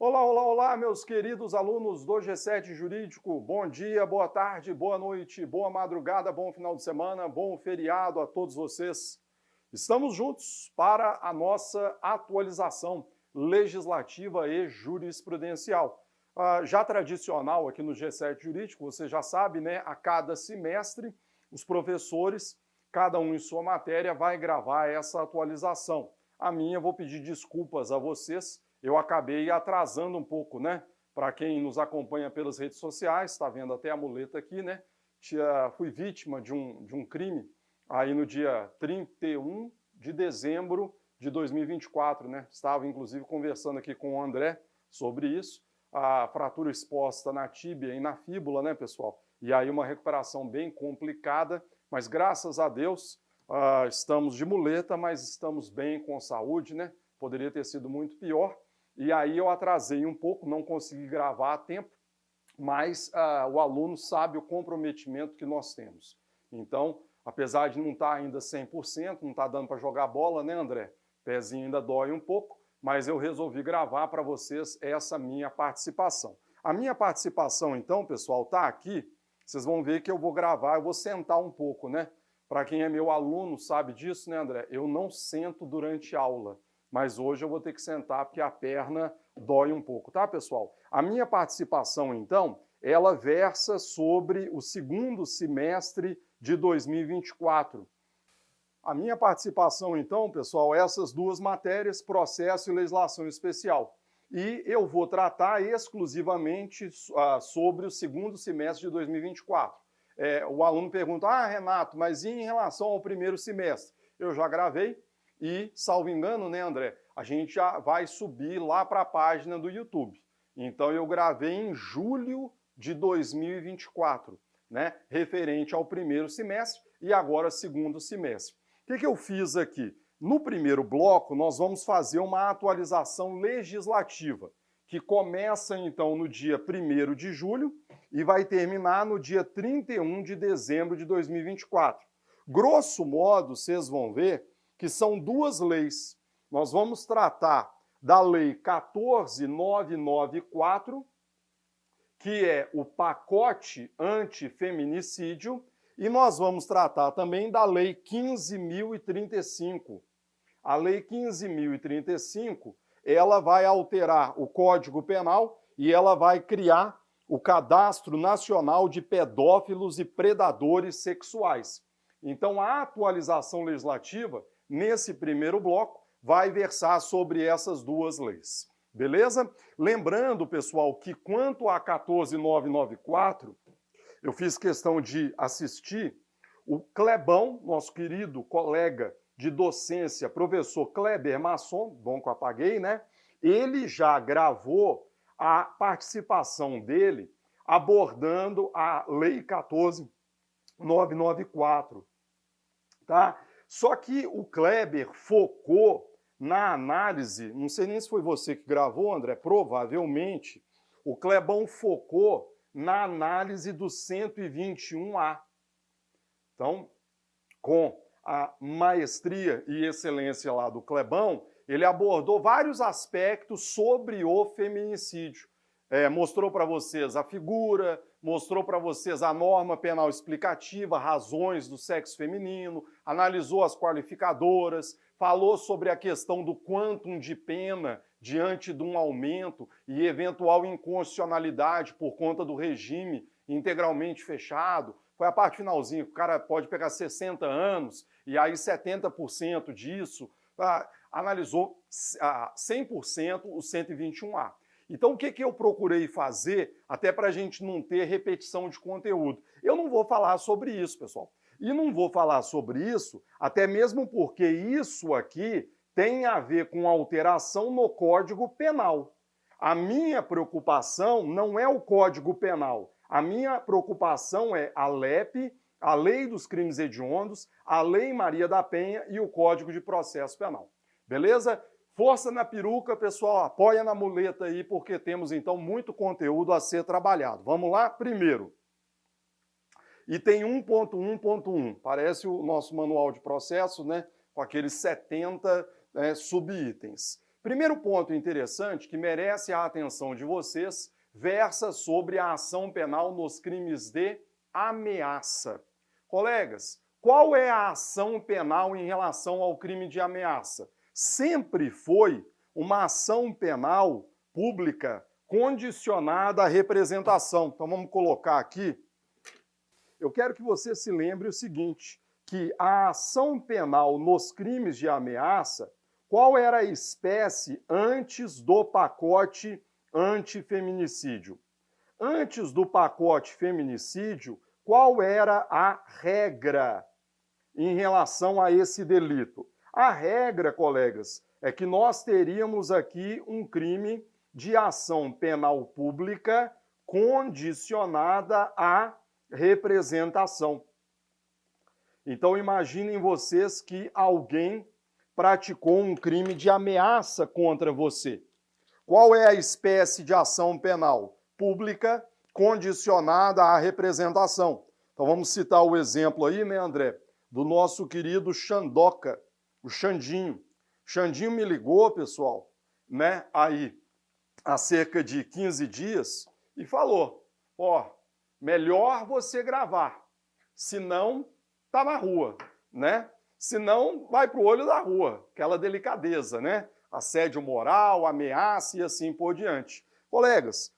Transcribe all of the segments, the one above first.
Olá, olá, olá, meus queridos alunos do G7 Jurídico. Bom dia, boa tarde, boa noite, boa madrugada, bom final de semana, bom feriado a todos vocês. Estamos juntos para a nossa atualização legislativa e jurisprudencial. Já tradicional aqui no G7 Jurídico, você já sabe, né? A cada semestre, os professores, cada um em sua matéria, vai gravar essa atualização. A minha, vou pedir desculpas a vocês, eu acabei atrasando um pouco, né? Para quem nos acompanha pelas redes sociais, está vendo até a muleta aqui, né? Fui vítima de um crime aí no dia 31 de dezembro de 2024, né? Estava, inclusive, conversando aqui com o André sobre isso. A fratura exposta na tíbia e na fíbula, né, pessoal? E aí uma recuperação bem complicada, mas graças a Deus estamos de muleta, mas estamos bem com saúde, né? Poderia ter sido muito pior. E aí eu atrasei um pouco, não consegui gravar a tempo, mas o aluno sabe o comprometimento que nós temos. Então, apesar de não estar ainda 100%, não está dando para jogar bola, né, André? Pezinho ainda dói um pouco, mas eu resolvi gravar para vocês essa minha participação. A minha participação, então, pessoal, está aqui. Vocês vão ver que eu vou gravar, eu vou sentar um pouco, né? Para quem é meu aluno sabe disso, né, André? Eu não sento durante aula. Mas hoje eu vou ter que sentar porque a perna dói um pouco, tá, pessoal? A minha participação, então, ela versa sobre o segundo semestre de 2024. A minha participação, então, pessoal, essas duas matérias, processo e legislação especial. E eu vou tratar exclusivamente sobre o segundo semestre de 2024. O aluno pergunta, Renato, mas e em relação ao primeiro semestre? Eu já gravei. E, salvo engano, né, André, a gente já vai subir lá para a página do YouTube. Então, eu gravei em julho de 2024, né, referente ao primeiro semestre e agora segundo semestre. O que eu fiz aqui? No primeiro bloco, nós vamos fazer uma atualização legislativa, que começa, então, no dia 1º de julho e vai terminar no dia 31 de dezembro de 2024. Grosso modo, vocês vão ver que são duas leis. Nós vamos tratar da Lei 14.994, que é o pacote antifeminicídio, e nós vamos tratar também da Lei 15.035. A Lei 15.035, ela vai alterar o Código Penal e ela vai criar o Cadastro Nacional de Pedófilos e Predadores Sexuais. Então, a atualização legislativa nesse primeiro bloco, vai versar sobre essas duas leis. Beleza? Lembrando, pessoal, que quanto a 14.994, eu fiz questão de assistir o Clebão, nosso querido colega de docência, professor Kleber Masson, bom que eu apaguei, né? Ele já gravou a participação dele abordando a Lei 14.994, tá? Só que o Kleber focou na análise, não sei nem se foi você que gravou, André, provavelmente, o Clebão focou na análise do 121A. Então, com a maestria e excelência lá do Clebão, ele abordou vários aspectos sobre o feminicídio. Mostrou para vocês a figura, mostrou para vocês a norma penal explicativa, razões do sexo feminino, analisou as qualificadoras, falou sobre a questão do quantum de pena diante de um aumento e eventual inconstitucionalidade por conta do regime integralmente fechado. Foi a parte finalzinha, o cara pode pegar 60 anos e aí 70% disso, analisou 100% o 121A. Então, o que eu procurei fazer, até para a gente não ter repetição de conteúdo? Eu não vou falar sobre isso, pessoal. E não vou falar sobre isso, até mesmo porque isso aqui tem a ver com alteração no Código Penal. A minha preocupação não é o Código Penal. A minha preocupação é a LEP, a Lei dos Crimes Hediondos, a Lei Maria da Penha e o Código de Processo Penal. Beleza? Força na peruca, pessoal, apoia na muleta aí, porque temos, então, muito conteúdo a ser trabalhado. Vamos lá? Primeiro, item 1.1.1, parece o nosso manual de processo, né? Com aqueles 70 subitens. Primeiro ponto interessante que merece a atenção de vocês versa sobre a ação penal nos crimes de ameaça. Colegas, qual é a ação penal em relação ao crime de ameaça? Sempre foi uma ação penal pública condicionada à representação. Então vamos colocar aqui. Eu quero que você se lembre o seguinte, que a ação penal nos crimes de ameaça, qual era a espécie antes do pacote antifeminicídio? Antes do pacote feminicídio, qual era a regra em relação a esse delito? A regra, colegas, é que nós teríamos aqui um crime de ação penal pública condicionada à representação. Então imaginem vocês que alguém praticou um crime de ameaça contra você. Qual é a espécie de ação penal? Pública condicionada à representação. Então vamos citar o exemplo aí, né, André, do nosso querido Xandoca, o Xandinho. Xandinho me ligou, pessoal, né, aí há cerca de 15 dias e falou, ó, melhor você gravar, senão tá na rua, né? Senão vai pro olho da rua, aquela delicadeza, né? Assédio moral, ameaça e assim por diante. Colegas,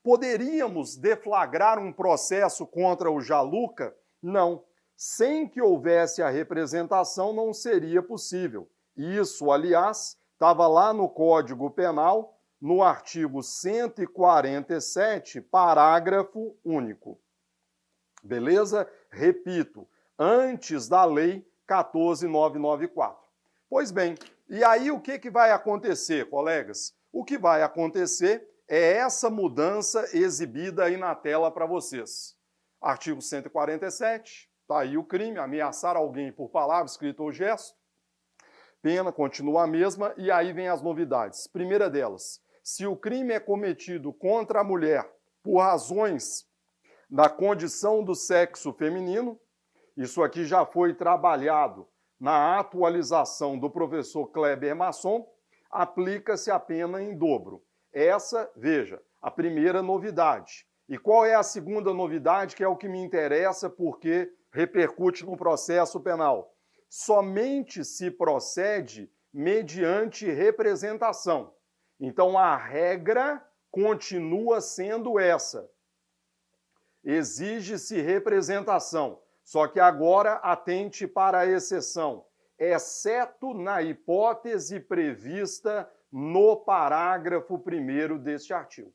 poderíamos deflagrar um processo contra o Jaluca? Não. Sem que houvesse a representação, não seria possível. Isso, aliás, estava lá no Código Penal, no artigo 147, parágrafo único. Beleza? Repito, antes da Lei 14.994. Pois bem, e aí o que vai acontecer, colegas? O que vai acontecer é essa mudança exibida aí na tela para vocês. Artigo 147, está aí o crime, ameaçar alguém por palavra, escrito ou gesto. Pena continua a mesma e aí vem as novidades. Primeira delas, se o crime é cometido contra a mulher por razões da condição do sexo feminino, isso aqui já foi trabalhado na atualização do professor Kleber Masson, aplica-se a pena em dobro. Essa, veja, a primeira novidade. E qual é a segunda novidade, que é o que me interessa porque repercute no processo penal? Somente se procede mediante representação. Então a regra continua sendo essa. Exige-se representação. Só que agora atente para a exceção, exceto na hipótese prevista no parágrafo 1º deste artigo.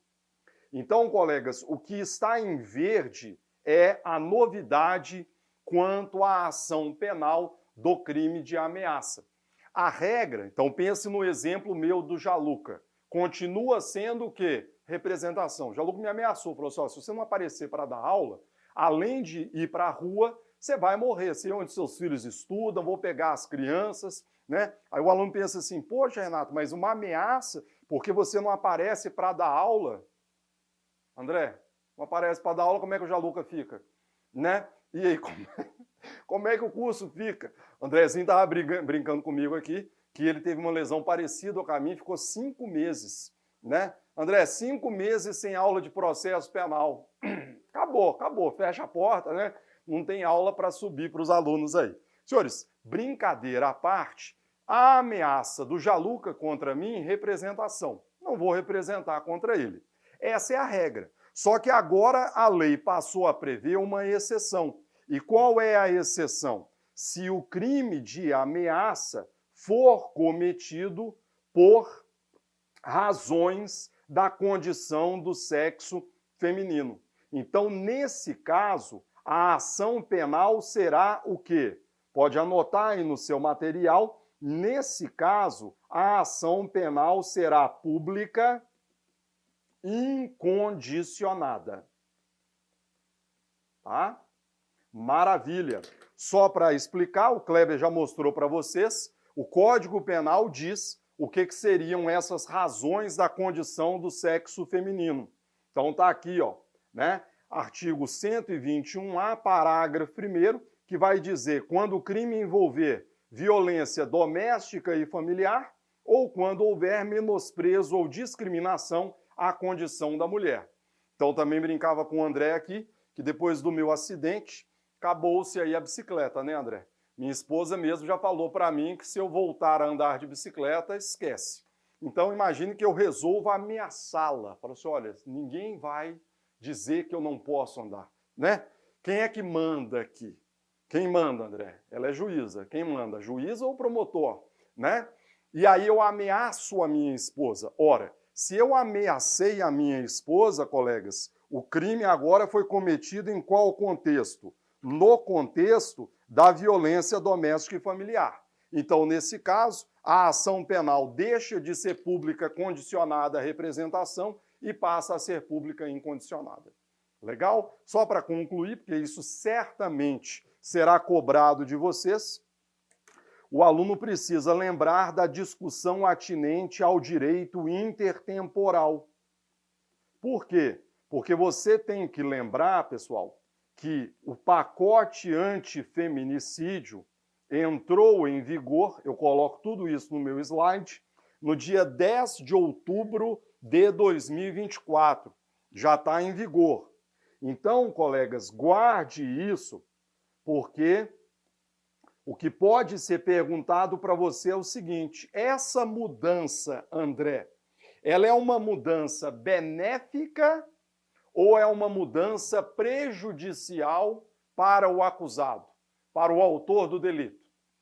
Então, colegas, o que está em verde é a novidade quanto à ação penal do crime de ameaça. A regra, então pense no exemplo meu do Jaluca, continua sendo o quê? Representação. O Jaluca me ameaçou, falou assim, ó, se você não aparecer para dar aula, além de ir para a rua, você vai morrer. Sei onde seus filhos estudam, vou pegar as crianças, né? Aí o aluno pensa assim, poxa, Renato, mas uma ameaça porque você não aparece para dar aula? André, não aparece para dar aula, como é que o Jaluca fica? Né? E aí, como é que o curso fica? Andrezinho estava brincando comigo aqui, que ele teve uma lesão parecida ao caminho, ficou 5 meses, né? André, 5 meses sem aula de processo penal. Acabou, fecha a porta, né? Não tem aula para subir para os alunos aí. Senhores, brincadeira à parte, a ameaça do Jaluca contra mim, representação. Não vou representar contra ele. Essa é a regra. Só que agora a lei passou a prever uma exceção. E qual é a exceção? Se o crime de ameaça for cometido por razões da condição do sexo feminino. Então, nesse caso, a ação penal será o quê? Pode anotar aí no seu material. Nesse caso, a ação penal será pública incondicionada. Tá? Maravilha. Só para explicar, o Kleber já mostrou para vocês, o Código Penal diz o que seriam essas razões da condição do sexo feminino. Então tá aqui, ó, né? Artigo 121A, parágrafo 1º, que vai dizer quando o crime envolver violência doméstica e familiar ou quando houver menosprezo ou discriminação à condição da mulher. Então também brincava com o André aqui, que depois do meu acidente, acabou-se aí a bicicleta, né, André? Minha esposa mesmo já falou para mim que se eu voltar a andar de bicicleta, esquece. Então imagine que eu resolvo ameaçá-la. Falo assim, olha, ninguém vai dizer que eu não posso andar, né? Quem é que manda aqui? Quem manda, André? Ela é juíza. Quem manda? Juíza ou promotor, né? E aí eu ameaço a minha esposa. Ora, se eu ameacei a minha esposa, colegas, o crime agora foi cometido em qual contexto? No contexto da violência doméstica e familiar. Então, nesse caso, a ação penal deixa de ser pública condicionada à representação e passa a ser pública incondicionada. Legal? Só para concluir, porque isso certamente será cobrado de vocês, o aluno precisa lembrar da discussão atinente ao direito intertemporal. Por quê? Porque você tem que lembrar, pessoal, que o pacote antifeminicídio entrou em vigor, eu coloco tudo isso no meu slide, no dia 10 de outubro de 2024. Já está em vigor. Então, colegas, guarde isso, porque o que pode ser perguntado para você é o seguinte, essa mudança, André, ela é uma mudança benéfica ou é uma mudança prejudicial para o acusado, para o autor do delito?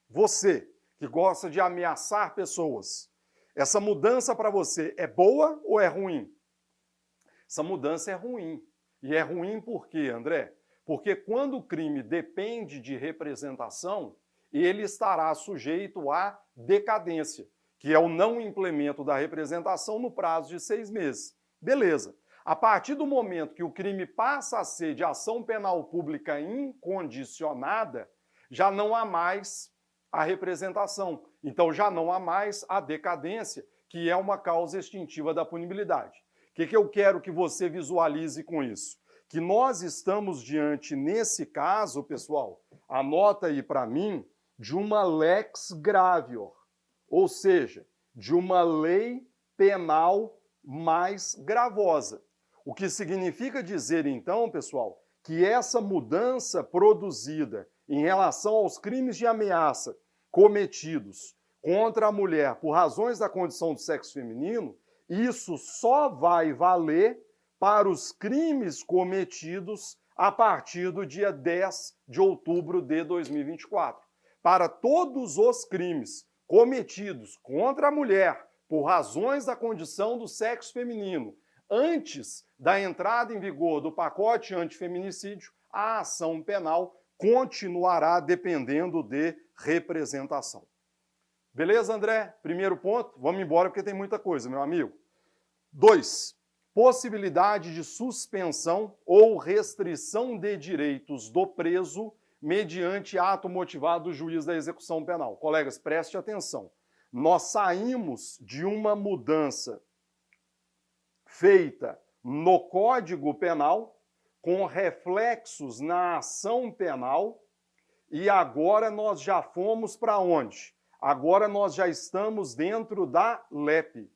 Você, que gosta de ameaçar pessoas, essa mudança para você é boa ou é ruim? Essa mudança é ruim. E é ruim por quê, André? Porque quando o crime depende de representação, ele estará sujeito à decadência, que é o não implemento da representação no prazo de 6 meses. Beleza. A partir do momento que o crime passa a ser de ação penal pública incondicionada, já não há mais a representação. Então já não há mais a decadência, que é uma causa extintiva da punibilidade. O que eu quero que você visualize com isso? Que nós estamos diante, nesse caso, pessoal, anota aí para mim, de uma lex gravior, ou seja, de uma lei penal mais gravosa. O que significa dizer, então, pessoal, que essa mudança produzida em relação aos crimes de ameaça cometidos contra a mulher por razões da condição do sexo feminino, isso só vai valer para os crimes cometidos a partir do dia 10 de outubro de 2024. Para todos os crimes cometidos contra a mulher por razões da condição do sexo feminino, antes da entrada em vigor do pacote antifeminicídio, a ação penal continuará dependendo de representação. Beleza, André? Primeiro ponto, vamos embora porque tem muita coisa, meu amigo. 2. Possibilidade de suspensão ou restrição de direitos do preso mediante ato motivado do juiz da execução penal. Colegas, preste atenção. Nós saímos de uma mudança feita no Código Penal, com reflexos na ação penal, e agora nós já fomos para onde? Agora nós já estamos dentro da LEP.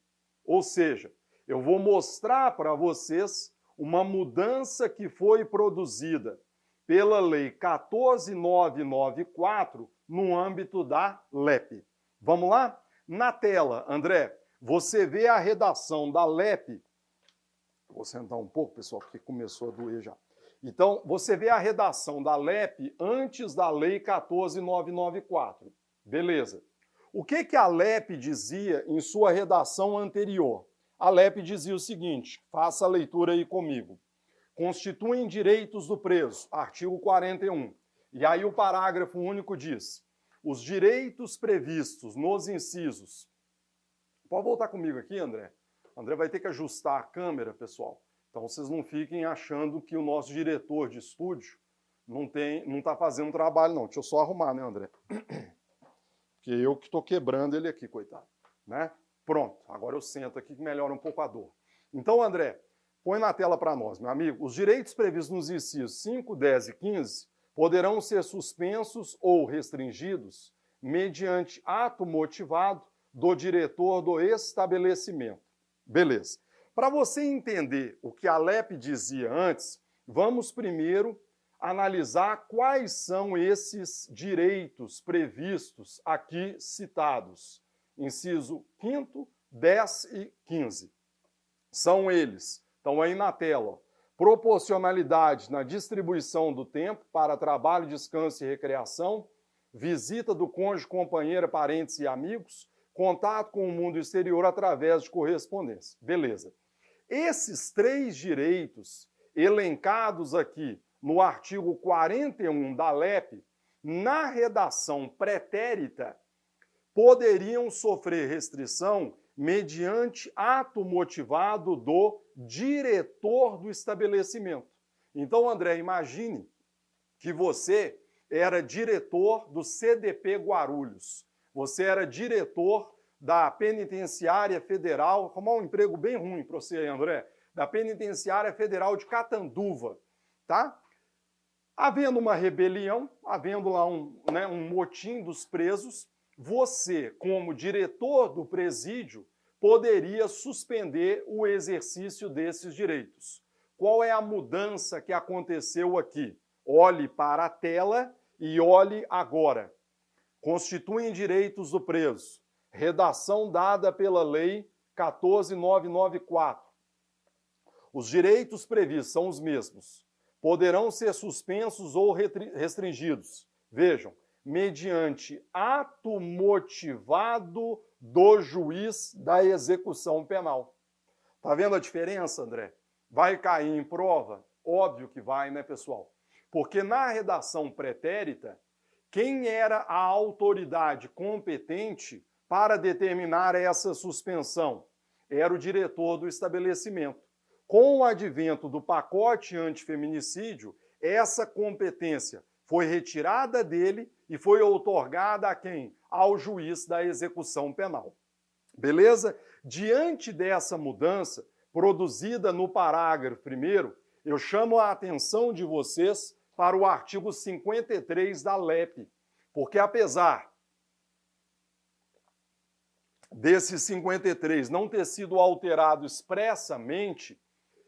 Ou seja, eu vou mostrar para vocês uma mudança que foi produzida pela Lei 14.994 no âmbito da LEP. Vamos lá? Na tela, André, você vê a redação da LEP. Vou sentar um pouco, pessoal, porque começou a doer já. Então, você vê a redação da LEP antes da Lei 14.994. Beleza. O que a LEP dizia em sua redação anterior? A LEP dizia o seguinte, faça a leitura aí comigo. Constituem direitos do preso, artigo 41. E aí o parágrafo único diz, os direitos previstos nos incisos... Pode voltar comigo aqui, André? André vai ter que ajustar a câmera, pessoal. Então vocês não fiquem achando que o nosso diretor de estúdio não está fazendo trabalho, não. Deixa eu só arrumar, né, André? Porque eu que estou quebrando ele aqui, coitado. Né? Pronto, agora eu sento aqui que melhora um pouco a dor. Então, André, põe na tela para nós, meu amigo. Os direitos previstos nos incisos 5, 10 e 15 poderão ser suspensos ou restringidos mediante ato motivado do diretor do estabelecimento. Beleza. Para você entender o que a LEP dizia antes, vamos primeiro analisar quais são esses direitos previstos aqui citados. Inciso 5º, 10 e 15. São eles, estão aí na tela. Ó. Proporcionalidade na distribuição do tempo para trabalho, descanso e recreação, visita do cônjuge, companheira, parentes e amigos, contato com o mundo exterior através de correspondência. Beleza. Esses 3 direitos elencados aqui no artigo 41 da LEP, na redação pretérita, poderiam sofrer restrição mediante ato motivado do diretor do estabelecimento. Então, André, imagine que você era diretor do CDP Guarulhos, você era diretor da Penitenciária Federal, arrumar um emprego bem ruim para você, André, da Penitenciária Federal de Catanduva, tá? Havendo uma rebelião, havendo lá um motim dos presos, você, como diretor do presídio, poderia suspender o exercício desses direitos. Qual é a mudança que aconteceu aqui? Olhe para a tela e olhe agora. Constituem direitos do preso. Redação dada pela Lei 14.994. Os direitos previstos são os mesmos. Poderão ser suspensos ou restringidos. Vejam, mediante ato motivado do juiz da execução penal. Tá vendo a diferença, André? Vai cair em prova? Óbvio que vai, né, pessoal? Porque na redação pretérita, quem era a autoridade competente para determinar essa suspensão? Era o diretor do estabelecimento. Com o advento do pacote antifeminicídio, essa competência foi retirada dele e foi outorgada a quem? Ao juiz da execução penal. Beleza? Diante dessa mudança, produzida no parágrafo 1º, eu chamo a atenção de vocês para o artigo 53 da LEP, porque apesar desse 53 não ter sido alterado expressamente,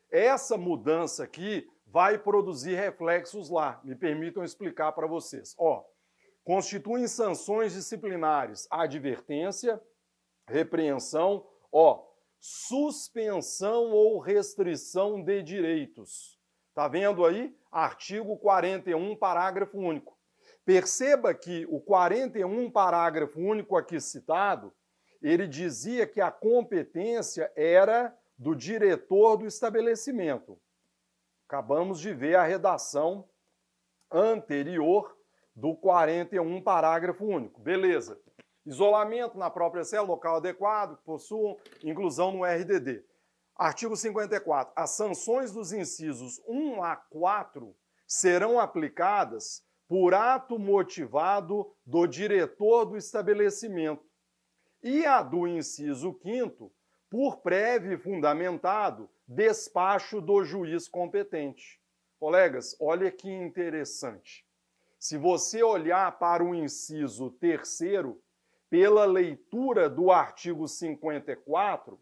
essa mudança aqui vai produzir reflexos lá. Me permitam explicar para vocês. Ó, constituem sanções disciplinares, advertência, repreensão, suspensão ou restrição de direitos. Tá vendo aí? Artigo 41, parágrafo único. Perceba que o 41, parágrafo único aqui citado, ele dizia que a competência era do diretor do estabelecimento. Acabamos de ver a redação anterior do 41, parágrafo único. Beleza. Isolamento na própria cela, local adequado, possuam inclusão no RDD. Artigo 54. As sanções dos incisos 1 a 4 serão aplicadas por ato motivado do diretor do estabelecimento. E a do inciso 5º, por prévio e fundamentado despacho do juiz competente. Colegas, olha que interessante. Se você olhar para o inciso 3º, pela leitura do artigo 54,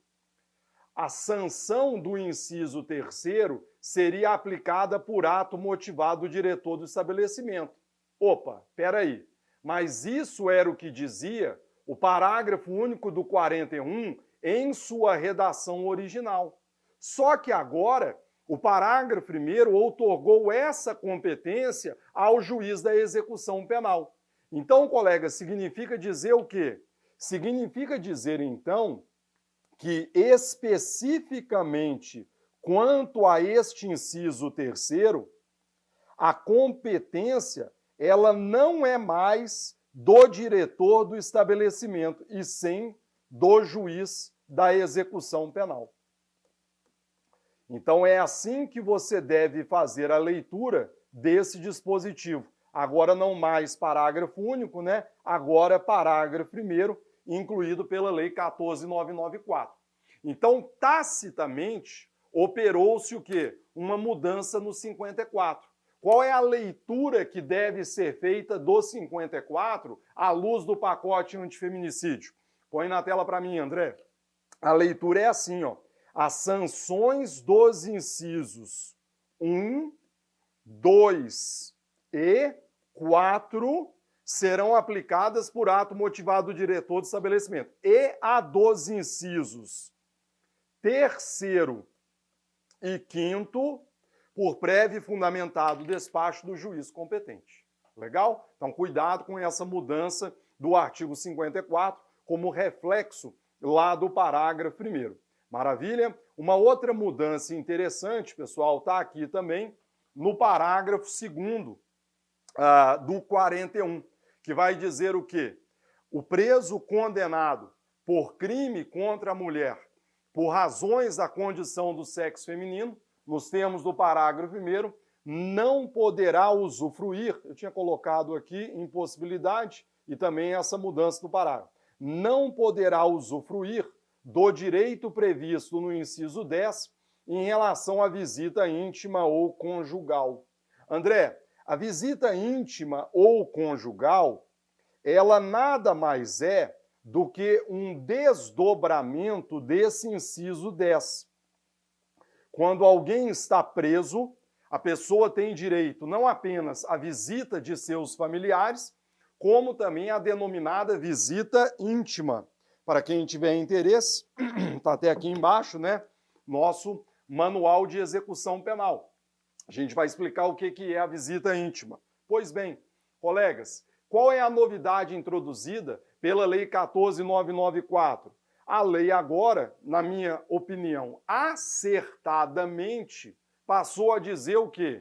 a sanção do inciso 3º seria aplicada por ato motivado do diretor do estabelecimento. Opa, peraí, mas isso era o que dizia o parágrafo único do 41 em sua redação original. Só que agora, o parágrafo 1º outorgou essa competência ao juiz da execução penal. Então, colega, significa dizer o quê? Significa dizer, então, que especificamente quanto a este inciso 3º, a competência ela não é mais do diretor do estabelecimento, e sim do juiz da execução penal. Então é assim que você deve fazer a leitura desse dispositivo. Agora não mais parágrafo único, né? Agora parágrafo 1º, incluído pela Lei 14.994. Então, tacitamente, operou-se o quê? Uma mudança no 54. Qual é a leitura que deve ser feita do 54 à luz do pacote antifeminicídio? Põe na tela para mim, André. A leitura é assim, ó. As sanções dos incisos 1, 2 e 4 serão aplicadas por ato motivado do diretor do estabelecimento. E a dos incisos 3º e 5º, por prévio e fundamentado despacho do juiz competente. Legal? Então, cuidado com essa mudança do artigo 54 como reflexo lá do parágrafo 1º. Maravilha? Uma outra mudança interessante, pessoal, está aqui também no parágrafo 2º do 41, que vai dizer o quê? O preso condenado por crime contra a mulher por razões da condição do sexo feminino, nos termos do parágrafo 1º, não poderá usufruir, eu tinha colocado aqui impossibilidade e também essa mudança do parágrafo, não poderá usufruir do direito previsto no inciso 10 em relação à visita íntima ou conjugal. André, a visita íntima ou conjugal, ela nada mais é do que um desdobramento desse inciso 10. Quando alguém está preso, a pessoa tem direito não apenas à visita de seus familiares, como também à denominada visita íntima. Para quem tiver interesse, está até aqui embaixo, né? Nosso manual de execução penal. A gente vai explicar o que é a visita íntima. Pois bem, colegas, qual é a novidade introduzida pela Lei 14.994? A lei agora, na minha opinião, acertadamente passou a dizer o quê?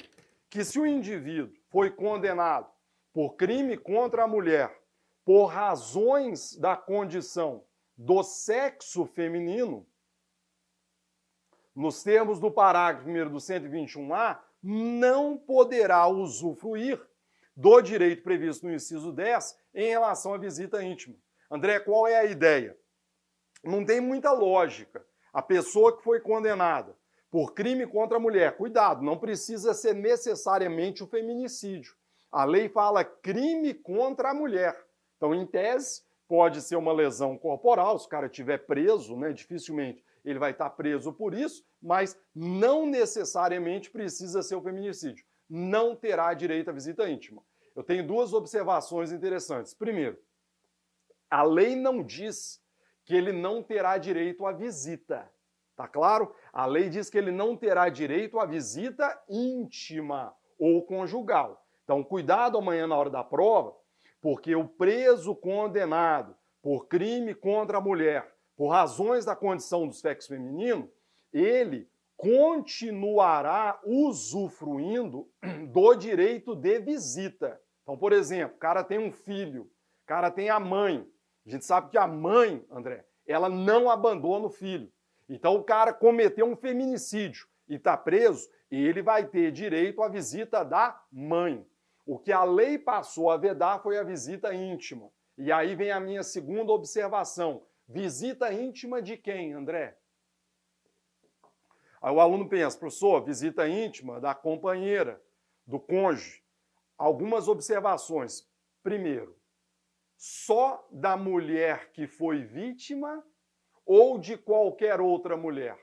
Que se o indivíduo foi condenado por crime contra a mulher, por razões da condição do sexo feminino, nos termos do parágrafo 1º do 121A, não poderá usufruir do direito previsto no inciso 10 em relação à visita íntima. André, qual é a ideia? Não tem muita lógica. A pessoa que foi condenada por crime contra a mulher, cuidado, não precisa ser necessariamente o feminicídio. A lei fala crime contra a mulher. Então, em tese, pode ser uma lesão corporal, se o cara estiver preso, né, dificilmente ele vai estar preso por isso, mas não necessariamente precisa ser o feminicídio. Não terá direito à visita íntima. Eu tenho duas observações interessantes. Primeiro, a lei não diz que ele não terá direito à visita. Tá claro? A lei diz que ele não terá direito à visita íntima ou conjugal. Então, cuidado amanhã na hora da prova, porque o preso condenado por crime contra a mulher, por razões da condição do sexo feminino, ele continuará usufruindo do direito de visita. Então, por exemplo, o cara tem um filho, o cara tem a mãe. A gente sabe que a mãe, André, ela não abandona o filho. Então, o cara cometeu um feminicídio e está preso, e ele vai ter direito à visita da mãe. O que a lei passou a vedar foi a visita íntima. E aí vem a minha segunda observação. Visita íntima de quem, André? Aí o aluno pensa, professor, visita íntima da companheira, do cônjuge. Algumas observações. Primeiro, só da mulher que foi vítima ou de qualquer outra mulher?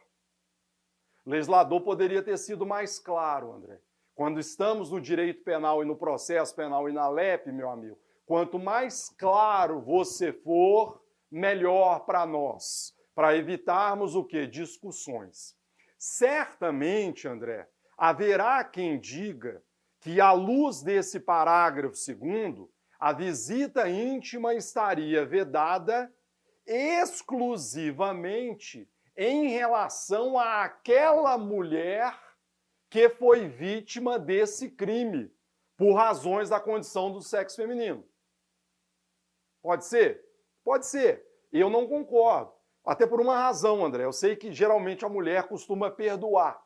O legislador poderia ter sido mais claro, André. Quando estamos no direito penal e no processo penal e na LEP, meu amigo, quanto mais claro você for, melhor para nós, para evitarmos o quê? Discussões. Certamente, André, haverá quem diga que, à luz desse parágrafo 2º, a visita íntima estaria vedada exclusivamente em relação àquela mulher que foi vítima desse crime, por razões da condição do sexo feminino. Pode ser? Pode ser. Eu não concordo. Até por uma razão, André. Eu sei que geralmente a mulher costuma perdoar,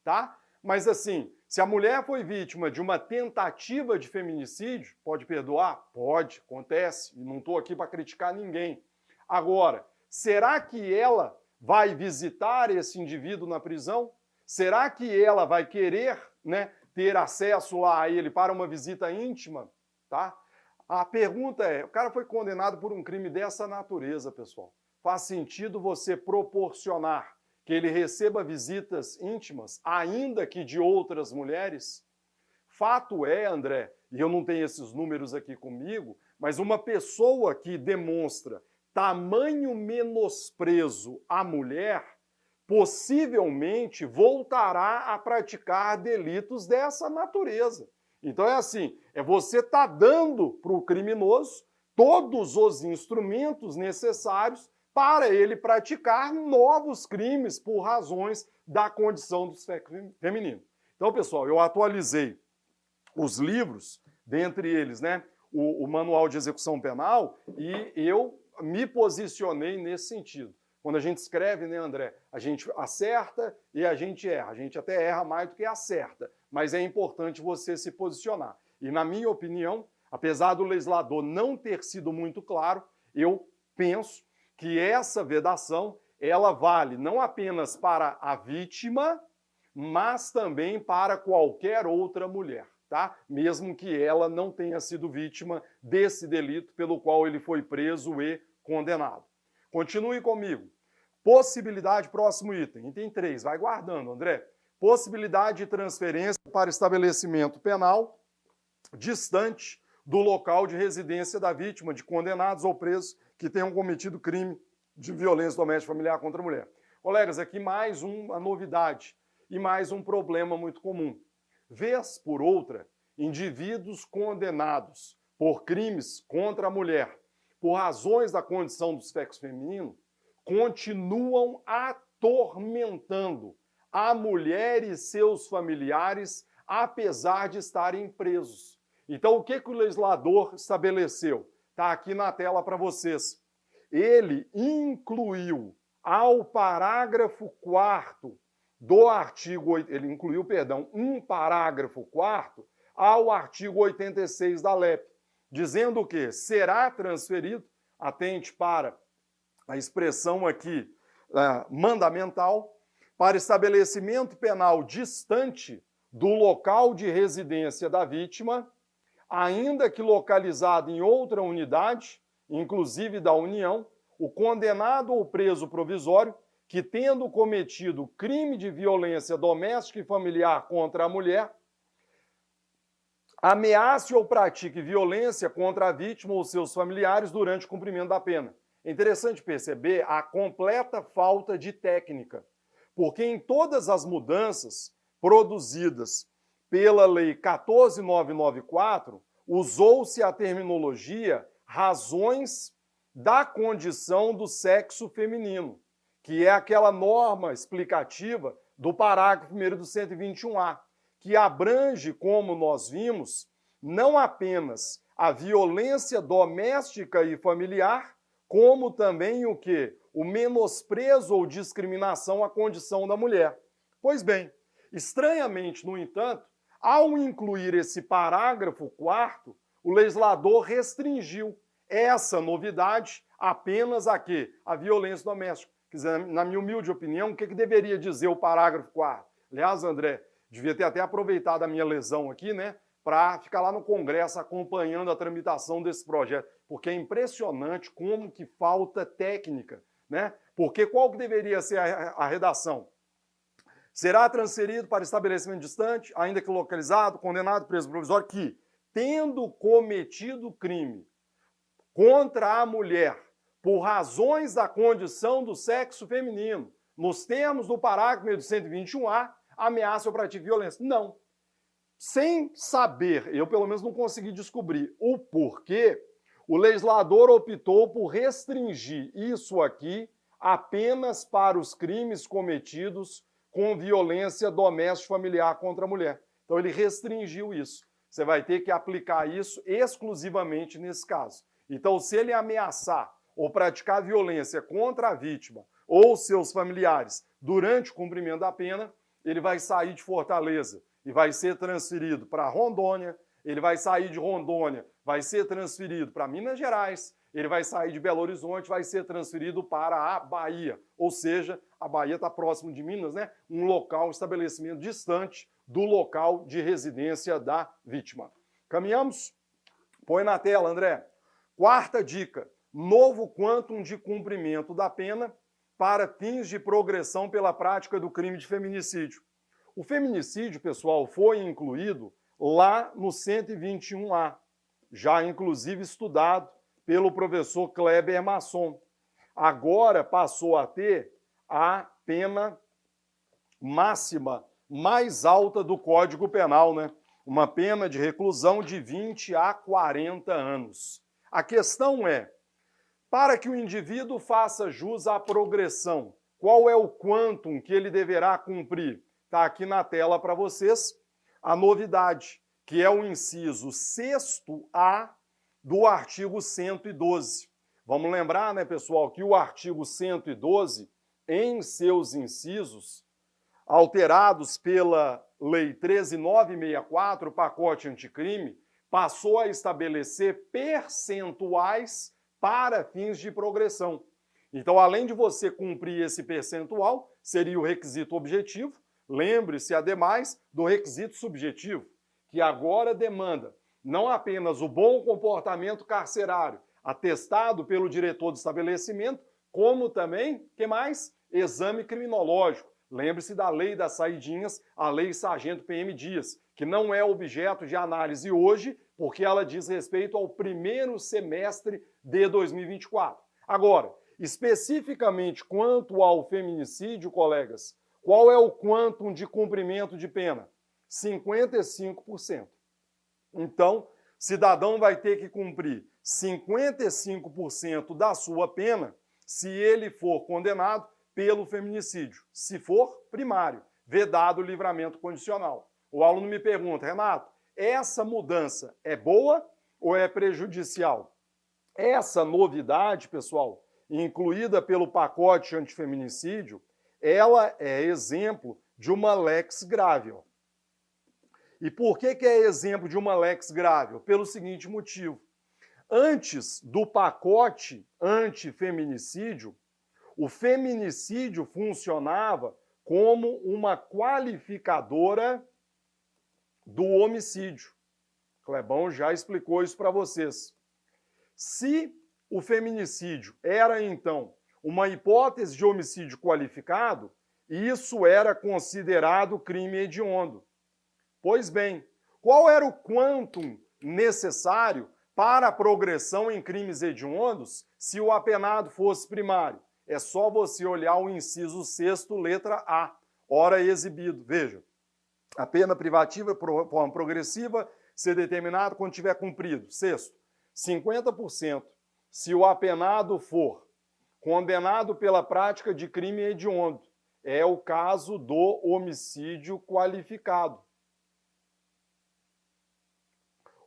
tá? Mas assim, se a mulher foi vítima de uma tentativa de feminicídio, pode perdoar? Pode, acontece. E não estou aqui para criticar ninguém. Agora, será que ela vai visitar esse indivíduo na prisão? Será que ela vai querer, né, ter acesso lá a ele para uma visita íntima? Tá? A pergunta é, o cara foi condenado por um crime dessa natureza, pessoal. Faz sentido você proporcionar que ele receba visitas íntimas, ainda que de outras mulheres? Fato é, André, e eu não tenho esses números aqui comigo, mas uma pessoa que demonstra tamanho menosprezo à mulher, possivelmente voltará a praticar delitos dessa natureza. Então é assim, você tá dando para o criminoso todos os instrumentos necessários para ele praticar novos crimes por razões da condição do sexo feminino. Então, pessoal, eu atualizei os livros, dentre eles, né, o Manual de Execução Penal, e eu me posicionei nesse sentido. Quando a gente escreve, né, André, a gente acerta e a gente erra. A gente até erra mais do que acerta, mas é importante você se posicionar. E, na minha opinião, apesar do legislador não ter sido muito claro, eu penso que essa vedação, ela vale não apenas para a vítima, mas também para qualquer outra mulher, tá? Mesmo que ela não tenha sido vítima desse delito pelo qual ele foi preso e condenado. Continue comigo. Possibilidade, próximo item. Item 3, vai guardando, André. Possibilidade de transferência para estabelecimento penal distante do local de residência da vítima, de condenados ou presos que tenham cometido crime de violência doméstica familiar contra a mulher. Colegas, aqui mais uma novidade e mais um problema muito comum. Vez por outra, indivíduos condenados por crimes contra a mulher, por razões da condição do sexo feminino, continuam atormentando a mulher e seus familiares, apesar de estarem presos. Então, o que o legislador estabeleceu? Está aqui na tela para vocês. Ele incluiu ao parágrafo 4º do artigo... Ele incluiu, perdão, um parágrafo 4º ao artigo 86 da LEP, dizendo que será transferido, atente para a expressão aqui mandamental, para estabelecimento penal distante do local de residência da vítima, ainda que localizado em outra unidade, inclusive da União, o condenado ou preso provisório que, tendo cometido crime de violência doméstica e familiar contra a mulher, ameace ou pratique violência contra a vítima ou seus familiares durante o cumprimento da pena. É interessante perceber a completa falta de técnica, porque em todas as mudanças produzidas pela Lei 14.994, usou-se a terminologia razões da condição do sexo feminino, que é aquela norma explicativa do parágrafo 1º do 121A, que abrange, como nós vimos, não apenas a violência doméstica e familiar, como também o quê? O menosprezo ou discriminação à condição da mulher. Pois bem, estranhamente, no entanto, ao incluir esse parágrafo 4º, o legislador restringiu essa novidade apenas a quê? A violência doméstica. Quer dizer, na minha humilde opinião, o que deveria dizer o parágrafo 4º? Aliás, André, devia ter até aproveitado a minha lesão aqui, né, para ficar lá no Congresso acompanhando a tramitação desse projeto, porque é impressionante como que falta técnica, né? Porque qual que deveria ser a redação? Será transferido para estabelecimento distante, ainda que localizado, condenado, preso provisório, que, tendo cometido crime contra a mulher por razões da condição do sexo feminino, nos termos do parágrafo 121A, ameaça ou pratique violência. Não. Sem saber, eu pelo menos não consegui descobrir o porquê, o legislador optou por restringir isso aqui apenas para os crimes cometidos com violência doméstica familiar contra a mulher. Então ele restringiu isso. Você vai ter que aplicar isso exclusivamente nesse caso. Então, se ele ameaçar ou praticar violência contra a vítima ou seus familiares durante o cumprimento da pena, ele vai sair de Fortaleza e vai ser transferido para Rondônia, ele vai sair de Rondônia, vai ser transferido para Minas Gerais, ele vai sair de Belo Horizonte, vai ser transferido para a Bahia. Ou seja, a Bahia está próximo de Minas, né? Um local, um estabelecimento distante do local de residência da vítima. Caminhamos? Põe na tela, André. Quarta dica, novo quantum de cumprimento da pena para fins de progressão pela prática do crime de feminicídio. O feminicídio, pessoal, foi incluído lá no 121A, já inclusive estudado pelo professor Kleber Masson. Agora passou a ter a pena máxima mais alta do Código Penal, né? Uma pena de reclusão de 20 a 40 anos. A questão é, para que o indivíduo faça jus à progressão, qual é o quantum que ele deverá cumprir? Está aqui na tela para vocês a novidade, que é o inciso 6º-A do artigo 112. Vamos lembrar, né, pessoal, que o artigo 112, em seus incisos, alterados pela Lei 13.964, o pacote anticrime, passou a estabelecer percentuais para fins de progressão. Então, além de você cumprir esse percentual, seria o requisito objetivo. Lembre-se, ademais, do requisito subjetivo, que agora demanda não apenas o bom comportamento carcerário, atestado pelo diretor do estabelecimento, como também, que mais? Exame criminológico. Lembre-se da lei das saidinhas, a lei Sargento PM Dias, que não é objeto de análise hoje, porque ela diz respeito ao primeiro semestre de 2024. Agora, especificamente quanto ao feminicídio, colegas, qual é o quantum de cumprimento de pena? 55%. Então, cidadão vai ter que cumprir 55% da sua pena se ele for condenado pelo feminicídio, se for primário, vedado o livramento condicional. O aluno me pergunta, Renato, essa mudança é boa ou é prejudicial? Essa novidade, pessoal, incluída pelo pacote antifeminicídio, ela é exemplo de uma lex gravior. E por que é exemplo de uma lex gravior? Pelo seguinte motivo. Antes do pacote antifeminicídio, o feminicídio funcionava como uma qualificadora do homicídio. Clebão já explicou isso para vocês. Se o feminicídio era, então, uma hipótese de homicídio qualificado, isso era considerado crime hediondo. Pois bem, qual era o quantum necessário para a progressão em crimes hediondos se o apenado fosse primário? É só você olhar o inciso 6º, letra A, ora exibido. Veja, a pena privativa por forma progressiva ser determinada quando tiver cumprido. Sexto, 50% se o apenado for condenado pela prática de crime hediondo. É o caso do homicídio qualificado.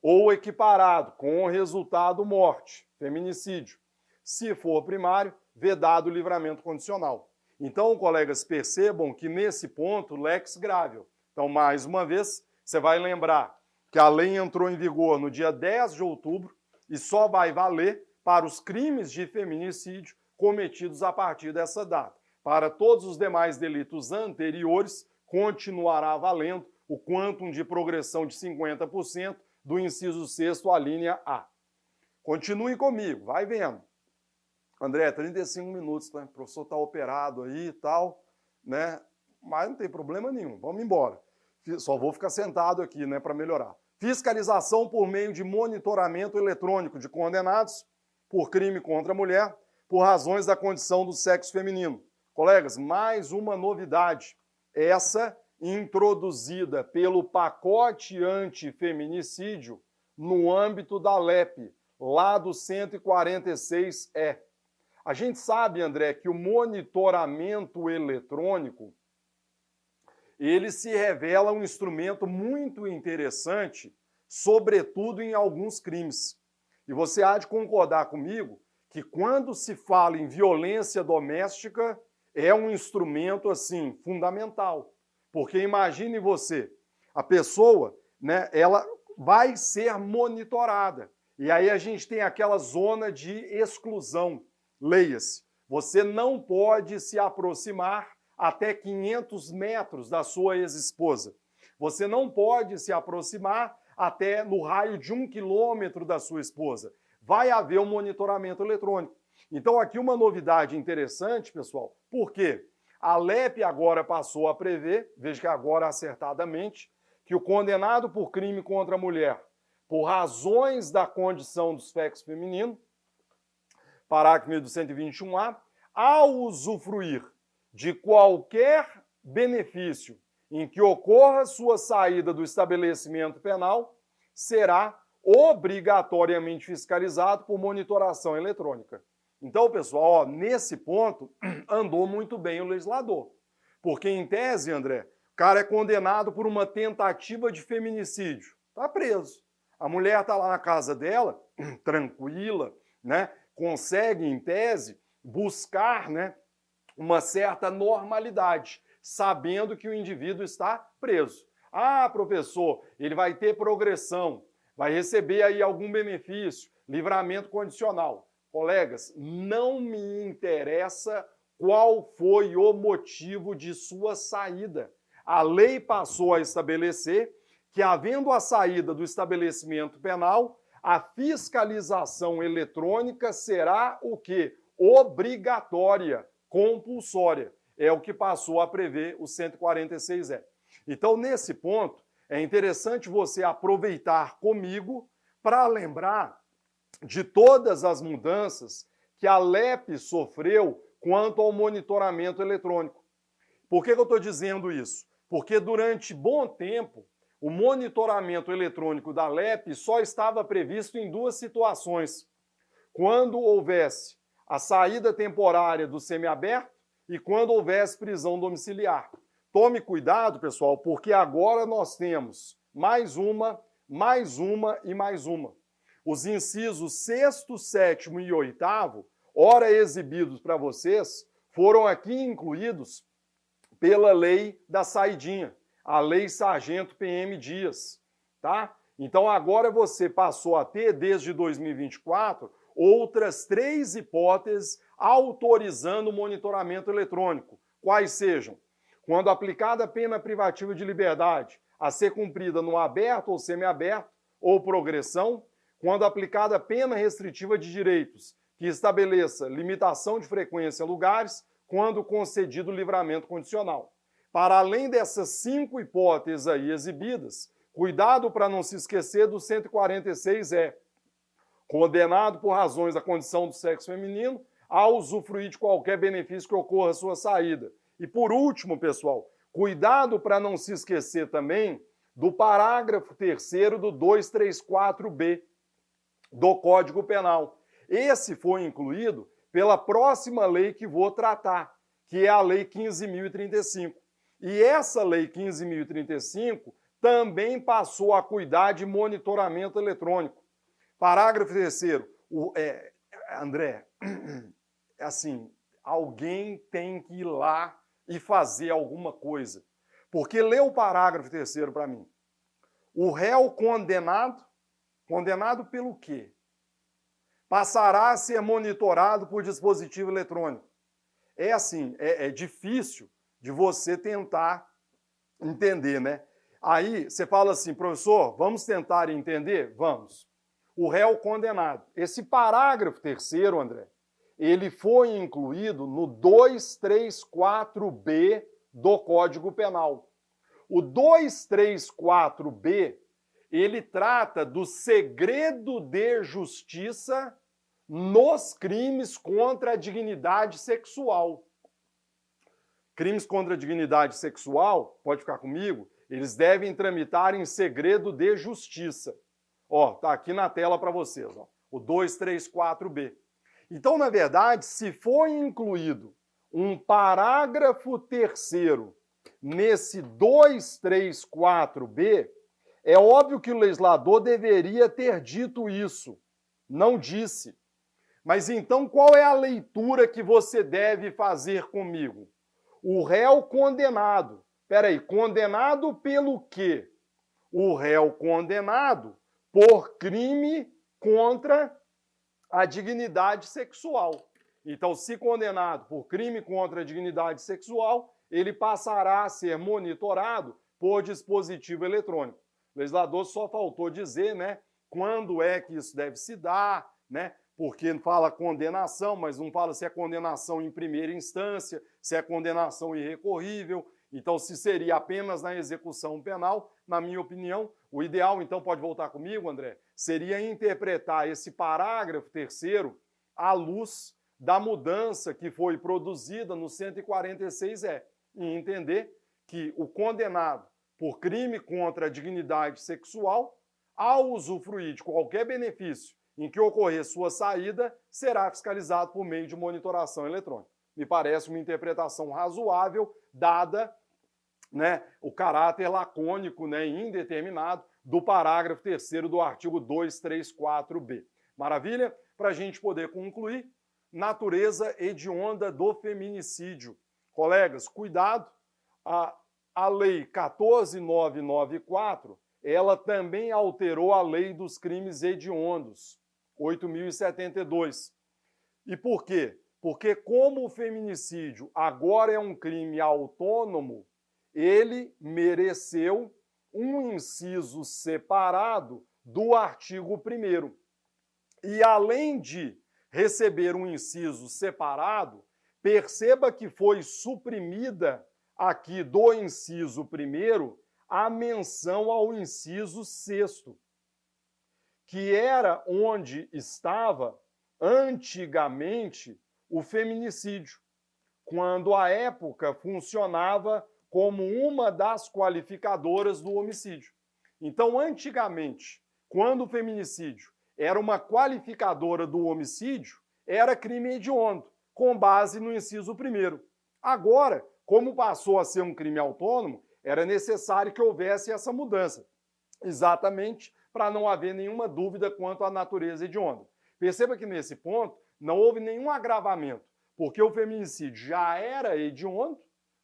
Ou equiparado com o resultado morte, feminicídio. Se for primário, vedado o livramento condicional. Então, colegas, percebam que nesse ponto, lex gravior. Então, mais uma vez, você vai lembrar que a lei entrou em vigor no dia 10 de outubro e só vai valer para os crimes de feminicídio cometidos a partir dessa data. Para todos os demais delitos anteriores, continuará valendo o quantum de progressão de 50% do inciso 6º, a linha A. Continue comigo, vai vendo. André, 35 minutos, né? O professor está operado aí e tal, né? Mas não tem problema nenhum, vamos embora. Só vou ficar sentado aqui, né, para melhorar. Fiscalização por meio de monitoramento eletrônico de condenados por crime contra a mulher, por razões da condição do sexo feminino. Colegas, mais uma novidade. Essa introduzida pelo pacote antifeminicídio no âmbito da LEP, lá do 146E. A gente sabe, André, que o monitoramento eletrônico, ele se revela um instrumento muito interessante, sobretudo em alguns crimes. E você há de concordar comigo que quando se fala em violência doméstica, é um instrumento, assim, fundamental. Porque imagine você, a pessoa, né, ela vai ser monitorada. E aí a gente tem aquela zona de exclusão. Leia-se, você não pode se aproximar até 500 metros da sua ex-esposa. Você não pode se aproximar até no raio de 1 quilômetro da sua esposa. Vai haver um monitoramento eletrônico. Então aqui uma novidade interessante, pessoal, porque a LEP agora passou a prever, veja que agora acertadamente, que o condenado por crime contra a mulher, por razões da condição do sexo feminino, parágrafo 1221A, ao usufruir de qualquer benefício em que ocorra sua saída do estabelecimento penal, será obrigatoriamente fiscalizado por monitoração eletrônica. Então, pessoal, ó, nesse ponto, andou muito bem o legislador. Porque, em tese, André, o cara é condenado por uma tentativa de feminicídio. Está preso. A mulher está lá na casa dela, tranquila, né? Consegue, em tese, buscar, né, uma certa normalidade, sabendo que o indivíduo está preso. Ah, professor, ele vai ter progressão, vai receber aí algum benefício, livramento condicional. Colegas, não me interessa qual foi o motivo de sua saída. A lei passou a estabelecer que, havendo a saída do estabelecimento penal, a fiscalização eletrônica será o quê? Obrigatória, compulsória. É o que passou a prever o 146E. Então, nesse ponto, é interessante você aproveitar comigo para lembrar de todas as mudanças que a LEP sofreu quanto ao monitoramento eletrônico. Por que eu estou dizendo isso? Porque durante bom tempo, o monitoramento eletrônico da LEP só estava previsto em duas situações. Quando houvesse a saída temporária do semiaberto e quando houvesse prisão domiciliar. Tome cuidado, pessoal, porque agora nós temos mais uma e mais uma. Os incisos 6º, 7º e 8º, ora exibidos para vocês, foram aqui incluídos pela lei da saidinha, a lei Sargento PM Dias, tá? Então agora você passou a ter, desde 2024, outras 3 hipóteses autorizando o monitoramento eletrônico. Quais sejam? Quando aplicada a pena privativa de liberdade, a ser cumprida no aberto ou semiaberto, ou progressão, quando aplicada a pena restritiva de direitos, que estabeleça limitação de frequência em lugares, quando concedido livramento condicional. Para além dessas 5 hipóteses aí exibidas, cuidado para não se esquecer do 146E, condenado por razões da condição do sexo feminino a usufruir de qualquer benefício que ocorra à sua saída. E por último, pessoal, cuidado para não se esquecer também do parágrafo 3º do 234B do Código Penal. Esse foi incluído pela próxima lei que vou tratar, que é a Lei 15.035. E essa Lei 15.035 também passou a cuidar de monitoramento eletrônico. Parágrafo 3º. André, assim, alguém tem que ir lá e fazer alguma coisa. Porque lê o parágrafo 3º para mim. O réu condenado pelo quê? Passará a ser monitorado por dispositivo eletrônico. É assim, é difícil de você tentar entender, né? Aí você fala assim, professor, vamos tentar entender? Vamos. O réu condenado. Esse parágrafo 3º, André, ele foi incluído no 234B do Código Penal. O 234B, ele trata do segredo de justiça nos crimes contra a dignidade sexual. Crimes contra a dignidade sexual, pode ficar comigo, eles devem tramitar em segredo de justiça. Ó, tá aqui na tela para vocês, ó, o 234B. Então, na verdade, se foi incluído um parágrafo 3º nesse 234B, é óbvio que o legislador deveria ter dito isso. Não disse. Mas então, qual é a leitura que você deve fazer comigo? O réu condenado. Peraí, condenado pelo quê? O réu condenado por crime contra a dignidade sexual. Então, se condenado por crime contra a dignidade sexual, ele passará a ser monitorado por dispositivo eletrônico. O legislador só faltou dizer, né, quando é que isso deve se dar, né, porque fala condenação, mas não fala se é condenação em primeira instância, se é condenação irrecorrível. Então, se seria apenas na execução penal, na minha opinião, o ideal, então, pode voltar comigo, André, seria interpretar esse parágrafo 3º à luz da mudança que foi produzida no 146E e entender que o condenado por crime contra a dignidade sexual, ao usufruir de qualquer benefício em que ocorrer sua saída, será fiscalizado por meio de monitoração eletrônica. Me parece uma interpretação razoável, dada, né, o caráter lacônico, né, indeterminado do parágrafo 3º do artigo 234b. Maravilha? Para a gente poder concluir, natureza hedionda do feminicídio. Colegas, cuidado, a lei 14.994, ela também alterou a lei dos crimes hediondos, 8.072. E por quê? Porque como o feminicídio agora é um crime autônomo, ele mereceu um inciso separado do artigo 1º. E além de receber um inciso separado, perceba que foi suprimida aqui do inciso 1º a menção ao inciso 6º, que era onde estava antigamente o feminicídio, quando à época funcionava como uma das qualificadoras do homicídio. Então, antigamente, quando o feminicídio era uma qualificadora do homicídio, era crime hediondo, com base no inciso 1º. Agora, como passou a ser um crime autônomo, era necessário que houvesse essa mudança, exatamente para não haver nenhuma dúvida quanto à natureza hedionda. Perceba que nesse ponto não houve nenhum agravamento, porque o feminicídio já era hediondo,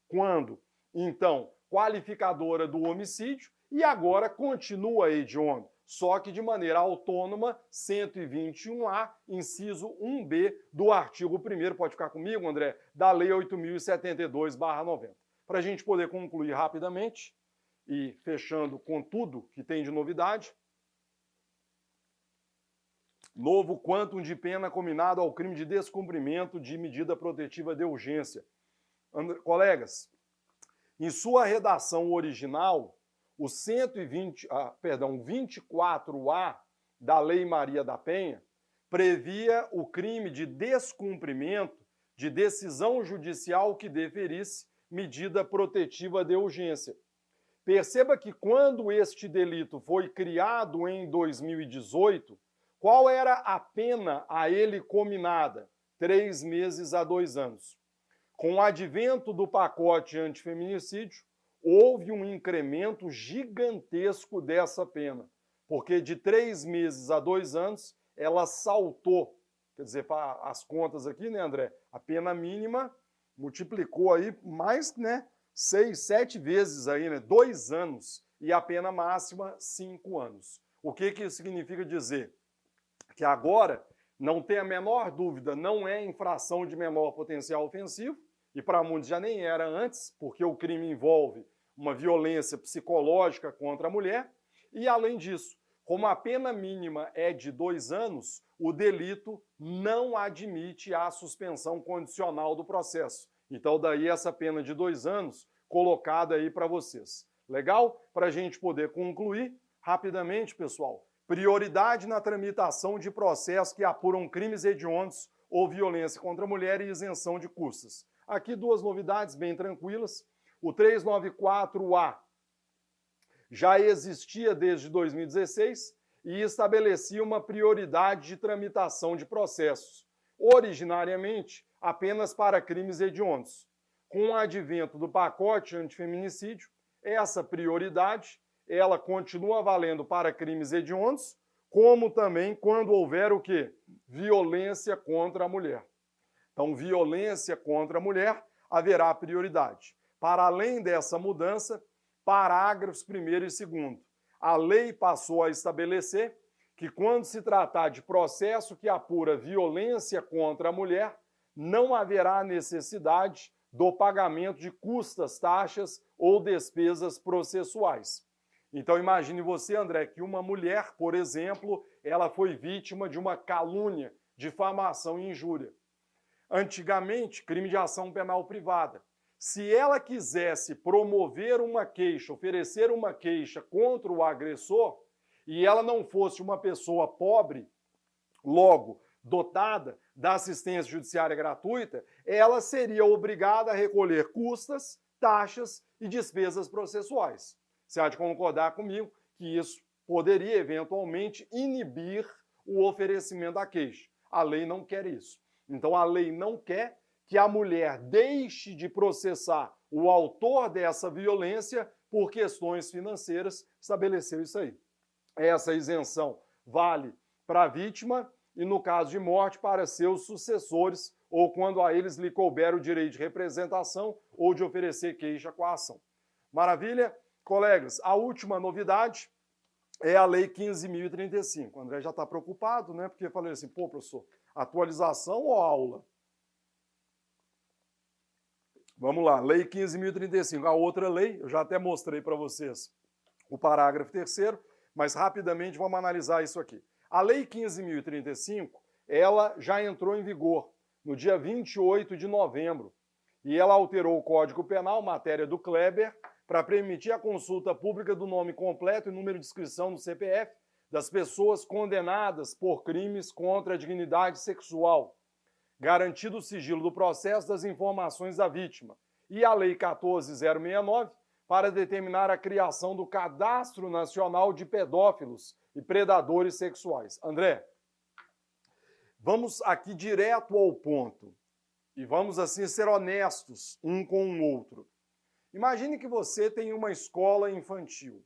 quando, então, qualificadora do homicídio, e agora continua hediondo, só que de maneira autônoma, 121A, inciso 1B do artigo 1º, pode ficar comigo, André, da Lei 8.072/90. Para a gente poder concluir rapidamente, e fechando com tudo que tem de novidade, novo quantum de pena combinado ao crime de descumprimento de medida protetiva de urgência. Colegas, em sua redação original, o 24A da Lei Maria da Penha previa o crime de descumprimento de decisão judicial que deferisse medida protetiva de urgência. Perceba que quando este delito foi criado em 2018, qual era a pena a ele cominada? 3 meses a 2 anos. Com o advento do pacote antifeminicídio, houve um incremento gigantesco dessa pena, porque de 3 meses a 2 anos, ela saltou. Quer dizer, para as contas aqui, né, André? A pena mínima multiplicou aí mais, né, 6, 7 vezes aí, né, 2 anos, e a pena máxima, 5 anos. O que isso significa dizer? Que agora, não tem a menor dúvida, não é infração de menor potencial ofensivo, e para muitos já nem era antes, porque o crime envolve uma violência psicológica contra a mulher, e além disso, como a pena mínima é de 2 anos, o delito não admite a suspensão condicional do processo. Então daí essa pena de 2 anos colocada aí para vocês. Legal? Para a gente poder concluir rapidamente, pessoal, prioridade na tramitação de processos que apuram crimes hediondos ou violência contra a mulher e isenção de custas. Aqui 2 novidades bem tranquilas. O 394A já existia desde 2016 e estabelecia uma prioridade de tramitação de processos, originariamente apenas para crimes hediondos. Com o advento do pacote antifeminicídio, essa prioridade ela continua valendo para crimes hediondos, como também quando houver o quê? Violência contra a mulher. Então, violência contra a mulher, haverá prioridade. Para além dessa mudança, parágrafos 1º e 2º. A lei passou a estabelecer que quando se tratar de processo que apura violência contra a mulher, não haverá necessidade do pagamento de custas, taxas ou despesas processuais. Então imagine você, André, que uma mulher, por exemplo, ela foi vítima de uma calúnia, difamação e injúria. Antigamente, crime de ação penal privada. Se ela quisesse promover uma queixa, oferecer uma queixa contra o agressor, e ela não fosse uma pessoa pobre, logo dotada da assistência judiciária gratuita, ela seria obrigada a recolher custas, taxas e despesas processuais. Você há de concordar comigo que isso poderia eventualmente inibir o oferecimento da queixa. A lei não quer isso. Então a lei não quer que a mulher deixe de processar o autor dessa violência por questões financeiras. Estabeleceu isso aí. Essa isenção vale para a vítima e, no caso de morte, para seus sucessores ou quando a eles lhe couber o direito de representação ou de oferecer queixa com a ação. Maravilha? Colegas, a última novidade é a Lei 15.035. O André já está preocupado, né? Porque eu falei assim, pô, professor, atualização ou aula? Vamos lá, Lei 15.035. A outra lei, eu já até mostrei para vocês o parágrafo 3º, mas rapidamente vamos analisar isso aqui. A Lei 15.035, ela já entrou em vigor no dia 28 de novembro e ela alterou o Código Penal, matéria do Kleber, para permitir a consulta pública do nome completo e número de inscrição no CPF das pessoas condenadas por crimes contra a dignidade sexual, garantido o sigilo do processo das informações da vítima. E a Lei 14.069, para determinar a criação do Cadastro Nacional de Pedófilos e Predadores Sexuais. André, vamos aqui direto ao ponto e vamos assim ser honestos um com o outro. Imagine que você tem uma escola infantil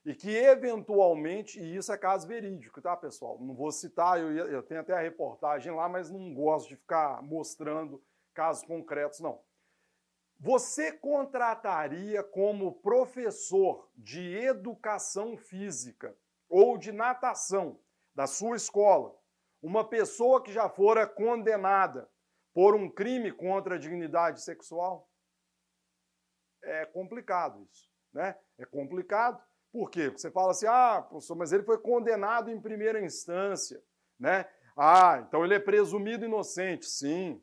e que eventualmente, e isso é caso verídico, tá, pessoal? Não vou citar, eu tenho até a reportagem lá, mas não gosto de ficar mostrando casos concretos, não. Você contrataria como professor de educação física ou de natação da sua escola uma pessoa que já fora condenada por um crime contra a dignidade sexual? É complicado isso, né? É complicado. Por quê? Porque você fala assim, ah, professor, mas ele foi condenado em primeira instância, né? Ah, então ele é presumido inocente. Sim.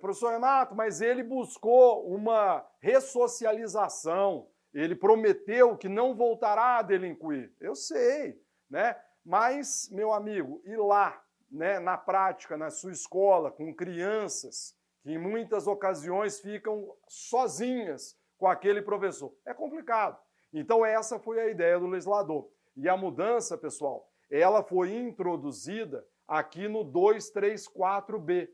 Professor Renato, mas ele buscou uma ressocialização, ele prometeu que não voltará a delinquir. Eu sei, né? Mas, meu amigo, ir lá, né, na prática, na sua escola, com crianças que em muitas ocasiões ficam sozinhas com aquele professor, é complicado. Então essa foi a ideia do legislador. E a mudança, pessoal, ela foi introduzida aqui no 234B,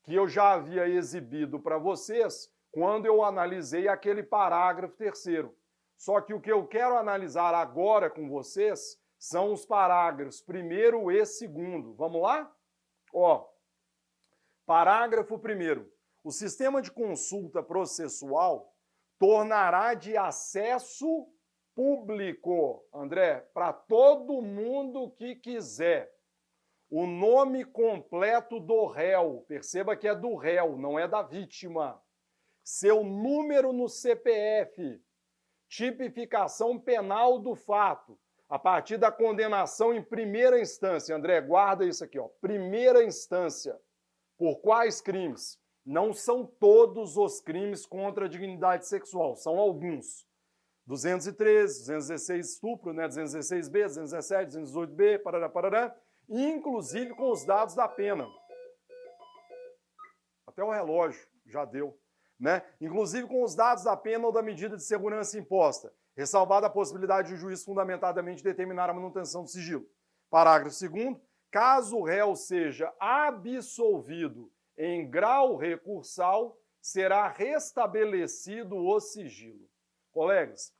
que eu já havia exibido para vocês quando eu analisei aquele parágrafo 3º. Só que o que eu quero analisar agora com vocês são os parágrafos 1º e 2º. Vamos lá? Ó, parágrafo 1º. O sistema de consulta processual tornará de acesso público, André, para todo mundo que quiser, o nome completo do réu, perceba que é do réu, não é da vítima, seu número no CPF, tipificação penal do fato, a partir da condenação em primeira instância. André, guarda isso aqui, ó, primeira instância. Por quais crimes? Não são todos os crimes contra a dignidade sexual, são alguns. 213, 216 estupro, né? 216B, 217, 218B, parará, parará, inclusive com os dados da pena. Até o relógio já deu, né? Inclusive com os dados da pena ou da medida de segurança imposta, ressalvada a possibilidade de o juiz fundamentadamente determinar a manutenção do sigilo. Parágrafo 2º, caso o réu seja absolvido em grau recursal, será restabelecido o sigilo. Colegas,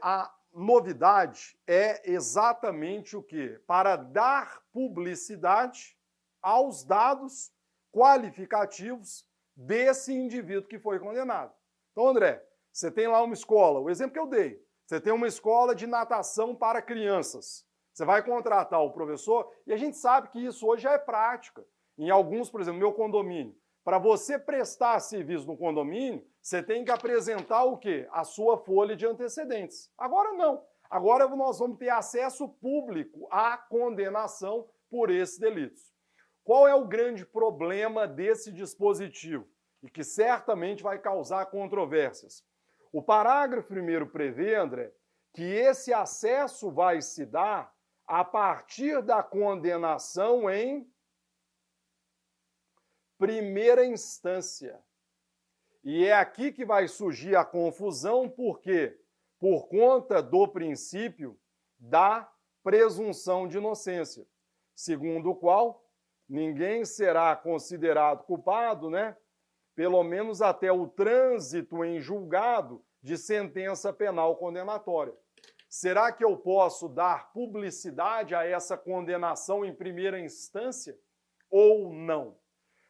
a novidade é exatamente o quê? Para dar publicidade aos dados qualificativos desse indivíduo que foi condenado. Então, André, você tem lá uma escola, o exemplo que eu dei, você tem uma escola de natação para crianças. Você vai contratar o professor e a gente sabe que isso hoje já é prática. Em alguns, por exemplo, no meu condomínio, para você prestar serviço no condomínio, Você tem que apresentar o quê? A sua folha de antecedentes. Agora não. Agora nós vamos ter acesso público à condenação por esses delitos. Qual é o grande problema desse dispositivo? E que certamente vai causar controvérsias. O parágrafo 1º prevê, André, que esse acesso vai se dar a partir da condenação em primeira instância. E é aqui que vai surgir a confusão, por quê? Por conta do princípio da presunção de inocência, segundo o qual ninguém será considerado culpado, né? Pelo menos até o trânsito em julgado de sentença penal condenatória. Será que eu posso dar publicidade a essa condenação em primeira instância ou não?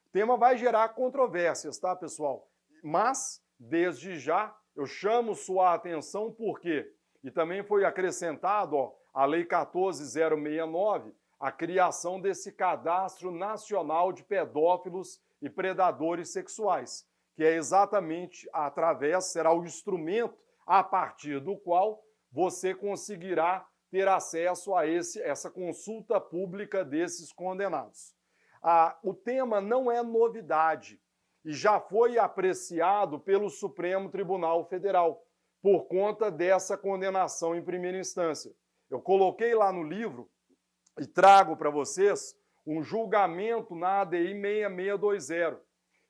O tema vai gerar controvérsias, tá, pessoal? Mas, desde já, eu chamo sua atenção por quê? E também foi acrescentado, ó, a Lei 14.069, a criação desse Cadastro Nacional de Pedófilos e Predadores Sexuais, que é exatamente será o instrumento a partir do qual você conseguirá ter acesso a essa consulta pública desses condenados. O tema não é novidade e já foi apreciado pelo Supremo Tribunal Federal por conta dessa condenação em primeira instância. Eu coloquei lá no livro e trago para vocês um julgamento na ADI 6620.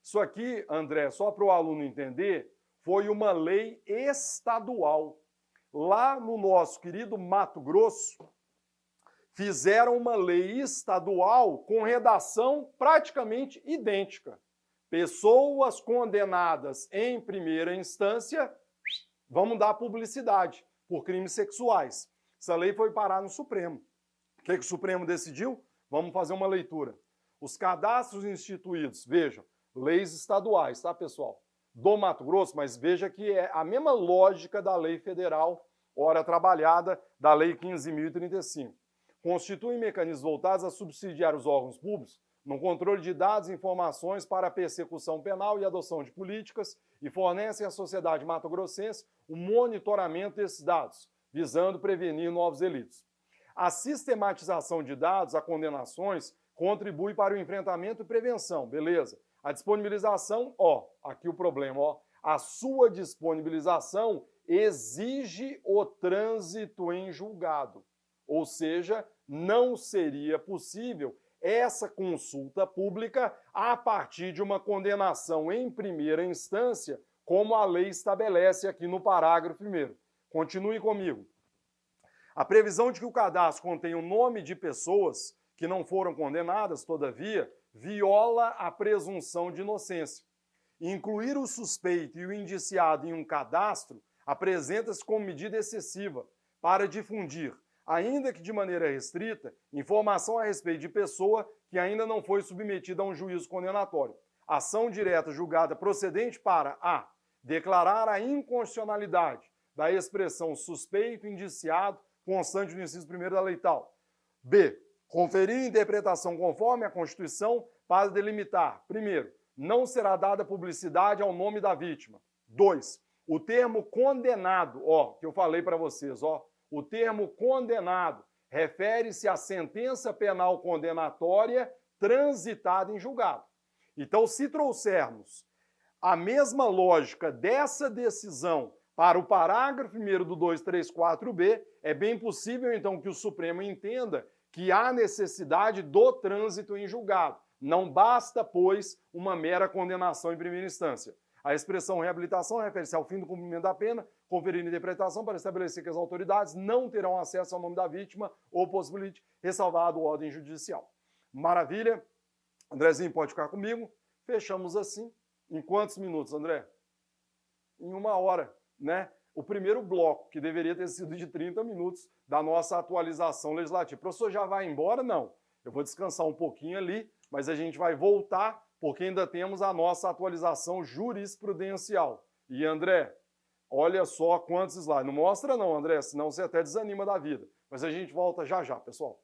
Isso aqui, André, só para o aluno entender, foi uma lei estadual. Lá no nosso querido Mato Grosso, fizeram uma lei estadual com redação praticamente idêntica. Pessoas condenadas em primeira instância, vamos dar publicidade por crimes sexuais. Essa lei foi parar no Supremo. O que o Supremo decidiu? Vamos fazer uma leitura. Os cadastros instituídos, vejam, leis estaduais, tá, pessoal? Do Mato Grosso, mas veja que é a mesma lógica da lei federal, ora trabalhada, da lei 15.035. Constituem mecanismos voltados a subsidiar os órgãos públicos no controle de dados e informações para a persecução penal e adoção de políticas e fornecem à sociedade mato-grossense o monitoramento desses dados, visando prevenir novos delitos. A sistematização de dados a condenações contribui para o enfrentamento e prevenção, beleza? A disponibilização, aqui o problema, a sua disponibilização exige o trânsito em julgado, ou seja, não seria possível essa consulta pública a partir de uma condenação em primeira instância, como a lei estabelece aqui no parágrafo 1º. Continue comigo. A previsão de que o cadastro contenha o nome de pessoas que não foram condenadas, todavia, viola a presunção de inocência. Incluir o suspeito e o indiciado em um cadastro apresenta-se como medida excessiva para difundir, ainda que de maneira restrita, informação a respeito de pessoa que ainda não foi submetida a um juízo condenatório. Ação direta julgada procedente para a. Declarar a inconstitucionalidade da expressão suspeito, indiciado, constante no inciso 1º da lei tal. B. Conferir interpretação conforme a Constituição para delimitar, primeiro, não será dada publicidade ao nome da vítima. 2. O termo condenado, que eu falei para vocês, o termo condenado refere-se à sentença penal condenatória transitada em julgado. Então, se trouxermos a mesma lógica dessa decisão para o parágrafo 1º do 234b, é bem possível, então, que o Supremo entenda que há necessidade do trânsito em julgado. Não basta, pois, uma mera condenação em primeira instância. A expressão reabilitação refere-se ao fim do cumprimento da pena, conferindo interpretação para estabelecer que as autoridades não terão acesso ao nome da vítima ou possibilite ressalvado ordem judicial. Maravilha? Andrezinho, pode ficar comigo. Fechamos assim. Em quantos minutos, André? Em 1 hora, né? O primeiro bloco, que deveria ter sido de 30 minutos, da nossa atualização legislativa. O professor já vai embora? Não. Eu vou descansar um pouquinho ali, mas a gente vai voltar, porque ainda temos a nossa atualização jurisprudencial. E, André, olha só quantos slides. Não mostra não, André, senão você até desanima da vida. Mas a gente volta já já, pessoal.